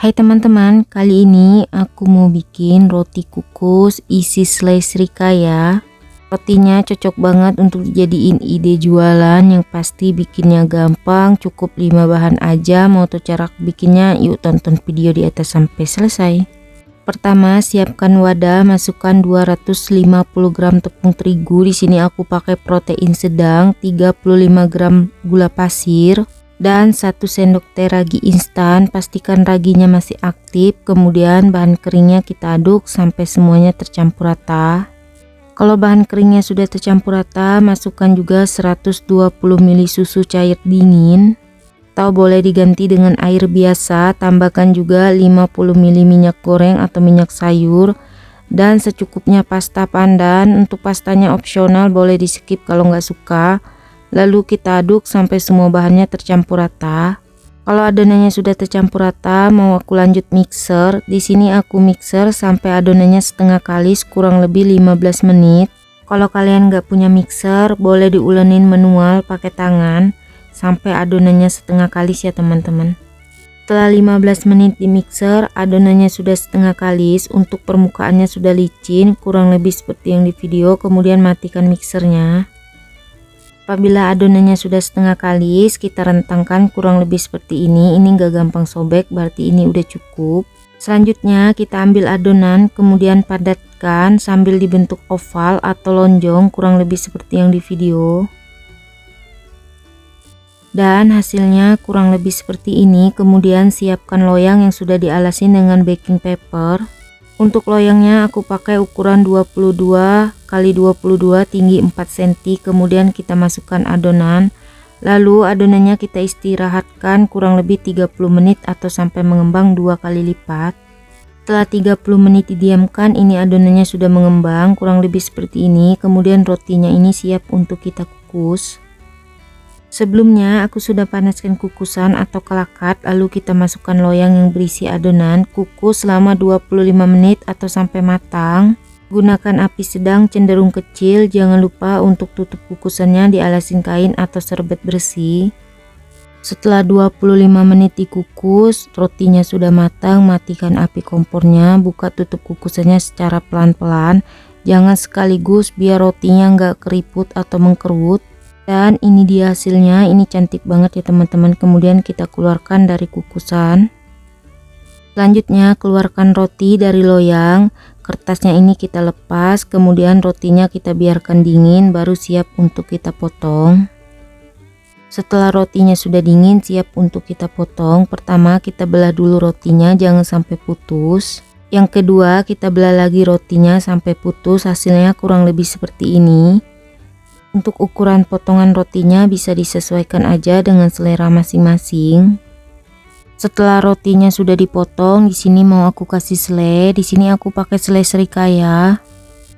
Hai teman-teman, kali ini aku mau bikin roti kukus isi selai srikaya. Rotinya cocok banget untuk dijadiin ide jualan yang pasti bikinnya gampang, cukup 5 bahan aja. Mau tuh cara bikinnya? Yuk tonton video di atas sampai selesai. Pertama, siapkan wadah, masukkan 250 gram tepung terigu. Di sini aku pakai protein sedang, 35 gram gula pasir, dan 1 sendok teh ragi instan. Pastikan raginya masih aktif. Kemudian bahan keringnya kita aduk sampai semuanya tercampur rata. Kalau bahan keringnya sudah tercampur rata, masukkan juga 120 ml susu cair dingin, atau boleh diganti dengan air biasa. Tambahkan juga 50 ml minyak goreng atau minyak sayur, dan secukupnya pasta pandan. Untuk pastanya opsional, boleh di skip kalau nggak suka. Lalu kita aduk sampai semua bahannya tercampur rata. Kalau adonannya sudah tercampur rata, mau aku lanjut mixer. Di sini aku mixer sampai adonannya setengah kalis, kurang lebih 15 menit. Kalau kalian nggak punya mixer, boleh diulenin manual pakai tangan sampai adonannya setengah kalis ya teman-teman. Setelah 15 menit di mixer, adonannya sudah setengah kalis. Untuk permukaannya sudah licin, kurang lebih seperti yang di video. Kemudian matikan mixernya. Apabila adonannya sudah setengah kalis, kita rentangkan kurang lebih seperti ini. Ini nggak gampang sobek, berarti ini udah cukup. Selanjutnya kita ambil adonan, kemudian padatkan sambil dibentuk oval atau lonjong, kurang lebih seperti yang di video. Dan hasilnya kurang lebih seperti ini. Kemudian siapkan loyang yang sudah dialasi dengan baking paper. Untuk loyangnya aku pakai ukuran 22 x 22, tinggi 4 cm. Kemudian kita masukkan adonan, lalu adonannya kita istirahatkan kurang lebih 30 menit atau sampai mengembang 2 kali lipat. Setelah 30 menit didiamkan, ini adonannya sudah mengembang kurang lebih seperti ini. Kemudian rotinya ini siap untuk kita kukus. Sebelumnya aku sudah panaskan kukusan atau kelakat, lalu kita masukkan loyang yang berisi adonan. Kukus selama 25 menit atau sampai matang. Gunakan api sedang cenderung kecil. Jangan lupa untuk tutup kukusannya dialasin kain atau serbet bersih. Setelah 25 menit dikukus, rotinya sudah matang. Matikan api kompornya, buka tutup kukusannya secara pelan-pelan. Jangan sekaligus biar rotinya nggak keriput atau mengkerut. Dan ini dia hasilnya, ini cantik banget ya teman-teman. Kemudian kita keluarkan dari kukusan. Selanjutnya keluarkan roti dari loyang. Kertasnya ini kita lepas, kemudian rotinya kita biarkan dingin, baru siap untuk kita potong. Setelah rotinya sudah dingin, siap untuk kita potong. Pertama kita belah dulu rotinya, jangan sampai putus. Yang kedua kita belah lagi rotinya sampai putus. Hasilnya kurang lebih seperti ini. Untuk ukuran potongan rotinya bisa disesuaikan aja dengan selera masing-masing. Setelah rotinya sudah dipotong, di sini mau aku kasih selai. Di sini aku pakai selai srikaya.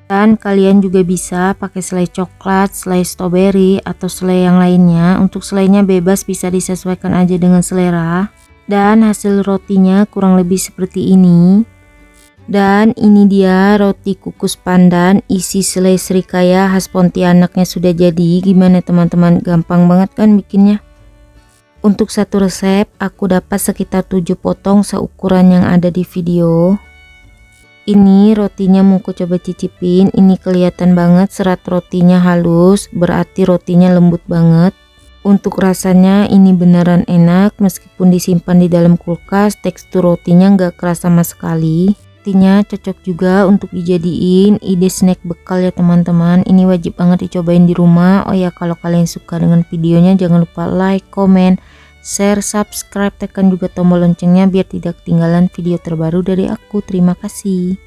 Dan kalian juga bisa pakai selai coklat, selai stroberi, atau selai yang lainnya. Untuk selainya bebas, bisa disesuaikan aja dengan selera. Dan hasil rotinya kurang lebih seperti ini. Dan ini dia roti kukus pandan isi selai srikaya khas Pontianaknya sudah jadi. Gimana teman-teman, gampang banget kan bikinnya? Untuk satu resep aku dapat sekitar 7 potong seukuran yang ada di video. Ini rotinya mau aku coba cicipin. Ini kelihatan banget serat rotinya halus, berarti rotinya lembut banget. Untuk rasanya ini beneran enak, meskipun disimpan di dalam kulkas, tekstur rotinya nggak keras sama sekali. Rotinya cocok juga untuk dijadiin ide snack bekal ya teman-teman. Ini wajib banget dicobain di rumah. Oh ya, kalau kalian suka dengan videonya jangan lupa like, comment, share, subscribe, tekan juga tombol loncengnya biar tidak ketinggalan video terbaru dari aku. Terima kasih.